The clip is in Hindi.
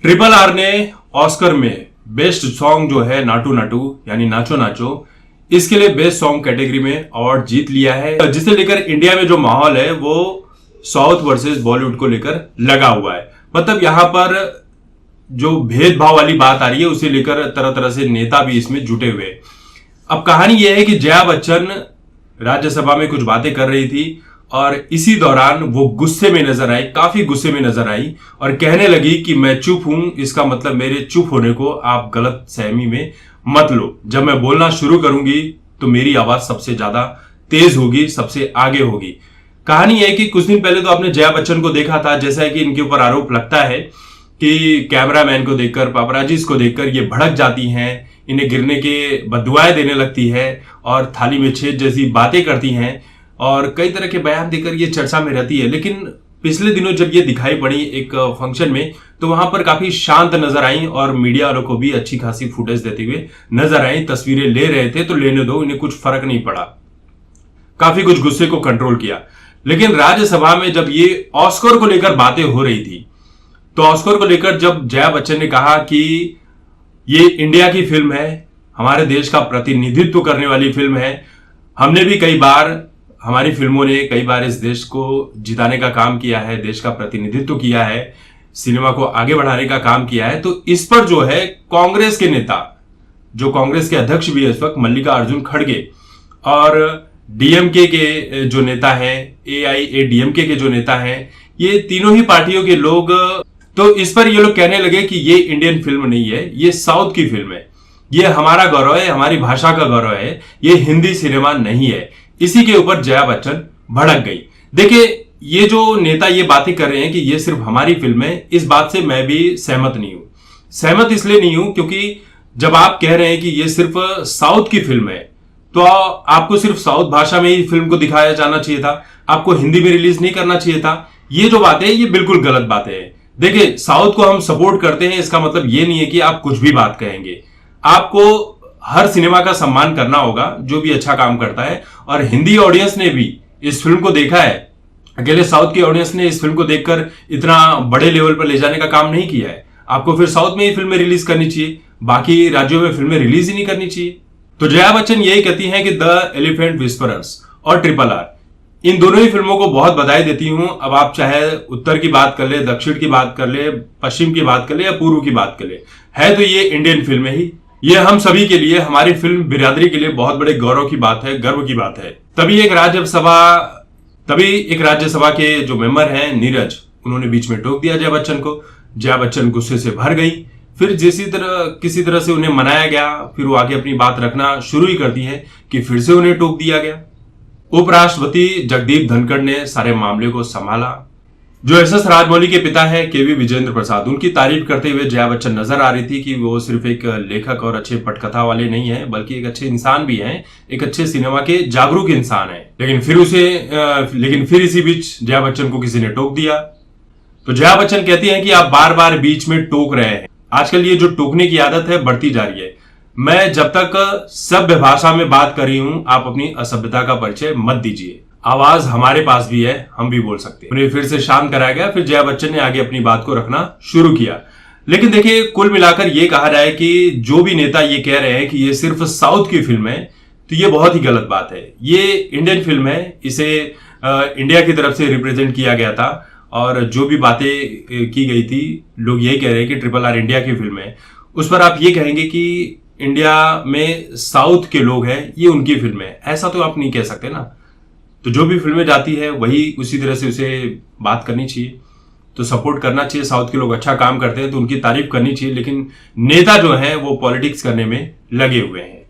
ट्रिपल आर ने ऑस्कर में बेस्ट सॉन्ग जो है नाटू नाटू यानी नाचो नाचो, इसके लिए बेस्ट सॉन्ग कैटेगरी में अवार्ड जीत लिया है, जिसे लेकर इंडिया में जो माहौल है वो साउथ वर्सेस बॉलीवुड को लेकर लगा हुआ है। मतलब यहां पर जो भेदभाव वाली बात आ रही है उसे लेकर तरह तरह से नेता भी इसमें जुटे हुए हैं। अब कहानी यह है कि जया बच्चन राज्यसभा में कुछ बातें कर रही थी और इसी दौरान वो गुस्से में नजर आई, काफी गुस्से में नजर आई और कहने लगी कि मैं चुप हूं, इसका मतलब मेरे चुप होने को आप गलत सहमी में मत लो। जब मैं बोलना शुरू करूंगी तो मेरी आवाज सबसे ज्यादा तेज होगी, सबसे आगे होगी। कहानी है कि कुछ दिन पहले तो आपने जया बच्चन को देखा था, जैसा है कि इनके ऊपर आरोप लगता है कि कैमरामैन को देखकर, पापराजीज को देखकर ये भड़क जाती हैं, इन्हें गिरने के बददुआएं देने लगती है और थाली में छेद जैसी बातें करती हैं और कई तरह के बयान देकर ये चर्चा में रहती है। लेकिन पिछले दिनों जब ये दिखाई पड़ी एक फंक्शन में तो वहां पर काफी शांत नजर आई और मीडिया वालों को भी अच्छी खासी फुटेज देते हुए नजर आई। तस्वीरें ले रहे थे तो लेने दो, इन्हें कुछ फर्क नहीं पड़ा, काफी कुछ गुस्से को कंट्रोल किया। लेकिन राज्यसभा में जब ये ऑस्कर को लेकर बातें हो रही थी तो ऑस्कर को लेकर जब जया बच्चन ने कहा कि ये इंडिया की फिल्म है, हमारे देश का प्रतिनिधित्व करने वाली फिल्म है, हमने भी कई बार, हमारी फिल्मों ने कई बार इस देश को जिताने का काम किया है, देश का प्रतिनिधित्व किया है, सिनेमा को आगे बढ़ाने का काम किया है। तो इस पर जो है कांग्रेस के नेता, जो कांग्रेस के अध्यक्ष भी है इस वक्त, मल्लिकार्जुन खड़गे, और डीएमके के जो नेता हैं, एआईएडीएमके के जो नेता हैं, ये तीनों ही पार्टियों के लोग, तो इस पर ये लोग कहने लगे कि ये इंडियन फिल्म नहीं है, ये साउथ की फिल्म है, ये हमारा गौरव है, हमारी भाषा का गौरव है, ये हिंदी सिनेमा नहीं है। इसी के ऊपर जया बच्चन भड़क गई। देखिए, ये जो नेता ये बातें कर रहे हैं कि ये सिर्फ हमारी फिल्म है, इस बात से मैं भी सहमत नहीं हूं। सहमत इसलिए नहीं हूं क्योंकि जब आप कह रहे हैं कि ये सिर्फ साउथ की फिल्म है तो आपको सिर्फ साउथ भाषा में ही फिल्म को दिखाया जाना चाहिए था, आपको हिंदी में रिलीज नहीं करना चाहिए था। ये जो बातें हैं ये बिल्कुल गलत बातें हैं। देखिए, साउथ को हम सपोर्ट करते हैं, इसका मतलब ये नहीं है कि आप कुछ भी बात कहेंगे। आपको हर सिनेमा का सम्मान करना होगा जो भी अच्छा काम करता है, और हिंदी ऑडियंस ने भी इस फिल्म को देखा है। अकेले साउथ की ऑडियंस ने इस फिल्म को देखकर इतना बड़े लेवल पर ले जाने का काम नहीं किया है। आपको फिर साउथ में ही फिल्में रिलीज करनी चाहिए, बाकी राज्यों में फिल्में रिलीज ही नहीं करनी चाहिए। तो जया बच्चन यही कहती हैं कि द एलिफेंट विस्परर्स और ट्रिपल आर, इन दोनों ही फिल्मों को बहुत बधाई देती हूं। अब आप चाहे उत्तर की बात कर ले, दक्षिण की बात कर ले, पश्चिम की बात कर ले या पूर्व की बात कर ले, है तो ये इंडियन फिल्म ही। ये हम सभी के लिए, हमारी फिल्म बिरादरी के लिए बहुत बड़े गौरव की बात है, गर्व की बात है। तभी एक राज्यसभा के जो मेंबर हैं नीरज, उन्होंने बीच में टोक दिया जया बच्चन को। जया बच्चन गुस्से से भर गई। फिर किसी तरह से उन्हें मनाया गया, फिर वो आगे अपनी बात रखना शुरू ही करती है कि फिर से उन्हें टोक दिया गया। उपराष्ट्रपति जगदीप धनखड़ ने सारे मामले को संभाला। जो एसएस राजमौली के पिता है केवी विजेंद्र प्रसाद, उनकी तारीफ करते हुए जया बच्चन नजर आ रही थी कि वो सिर्फ एक लेखक और अच्छे पटकथा वाले नहीं है, बल्कि एक अच्छे इंसान भी हैं, एक अच्छे सिनेमा के जागरूक इंसान है। लेकिन फिर इसी बीच जया बच्चन को किसी ने टोक दिया। तो जया बच्चन कहती हैं कि आप बार बार बीच में टोक रहे हैं। आजकल ये जो टोकने की आदत है बढ़ती जा रही है। मैं जब तक सभ्य भाषा में बात कर रही हूं, आप अपनी असभ्यता का परिचय मत दीजिए। आवाज हमारे पास भी है, हम भी बोल सकते हैं। उन्हें फिर से शांत कराया गया। फिर जया बच्चन ने आगे अपनी बात को रखना शुरू किया। लेकिन देखिए, कुल मिलाकर ये कहा जाए कि जो भी नेता ये कह रहे हैं कि ये सिर्फ साउथ की फिल्म है, तो ये बहुत ही गलत बात है। ये इंडियन फिल्म है, इसे इंडिया की तरफ से रिप्रेजेंट किया गया था और जो भी बातें की गई थी, लोग यही कह रहे हैं कि ट्रिपल आर इंडिया की फिल्म है। उस पर आप ये कहेंगे कि इंडिया में साउथ के लोग हैं, ये उनकी फिल्म है, ऐसा तो आप नहीं कह सकते ना। तो जो भी फिल्में जाती है वही उसी तरह से उसे बात करनी चाहिए, तो सपोर्ट करना चाहिए। साउथ के लोग अच्छा काम करते हैं तो उनकी तारीफ करनी चाहिए, लेकिन नेता जो है वो पॉलिटिक्स करने में लगे हुए हैं।